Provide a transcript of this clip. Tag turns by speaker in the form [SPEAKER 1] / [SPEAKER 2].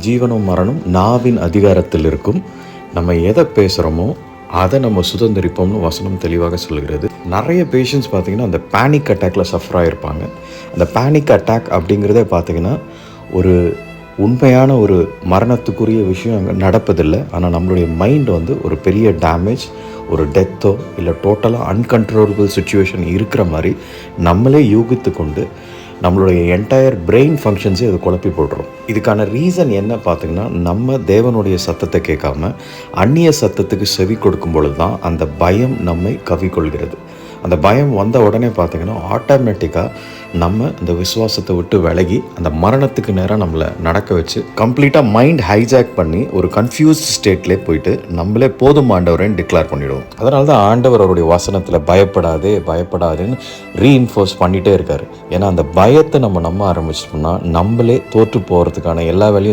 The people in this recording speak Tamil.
[SPEAKER 1] ஜீவனும் மரணம் நாவின் அதிகாரத்தில் இருக்கும். நம்ம எதை பேசுகிறோமோ அதை நம்ம சுதந்திரிப்போம்னு வசனம் தெளிவாக சொல்கிறது. நிறைய பேஷண்ட்ஸ் பார்த்திங்கன்னா அந்த பேனிக் அட்டாக்ல சஃபர் ஆகிருப்பாங்க. அந்த பேனிக் அட்டாக் அப்படிங்கிறதே பார்த்திங்கன்னா ஒரு உண்மையான ஒரு மரணத்துக்குரிய விஷயம் அங்கே நடப்பதில்லை. ஆனால் நம்மளுடைய மைண்ட் வந்து ஒரு பெரிய டேமேஜ், ஒரு டெத்தோ இல்லை டோட்டலாக அன்கண்ட்ரோலபிள் சுச்சுவேஷன் இருக்கிற மாதிரி நம்மளே யூகித்து கொண்டு நம்மளுடைய என்டையர் பிரெயின் ஃபங்க்ஷன்ஸே அது குழப்பி போடுறோம். இதுக்கான ரீசன் என்ன பார்த்திங்கன்னா, நம்ம தேவனுடைய சத்தத்தை கேட்காம அந்நிய சத்தத்துக்கு செவி கொடுக்கும் பொழுது தான் அந்த பயம் நம்மை கவிக்கொள்கிறது. அந்த பயம் வந்த உடனே பார்த்திங்கன்னா ஆட்டோமேட்டிக்காக நம்ம இந்த விசுவாசத்தை விட்டு விலகி அந்த மரணத்துக்கு நேரம் நம்மளை நடக்க வச்சு கம்ப்ளீட்டாக மைண்ட் ஹைஜாக் பண்ணி ஒரு கன்ஃபியூஸ்ட் ஸ்டேட்லேயே போயிட்டு நம்மளே போதும் ஆண்டவரேன்னு டிக்ளேர் பண்ணிவிடுவோம். அதனால தான் ஆண்டவர் அவருடைய வசனத்தில் பயப்படாதேன்னு ரீஇன்ஃபோர்ஸ் பண்ணிகிட்டே இருக்காரு. ஏன்னா அந்த பயத்தை நம்ம நம்ப ஆரம்பிச்சிட்டோம்னா நம்மளே தோற்று போகிறதுக்கான எல்லா வேலையும்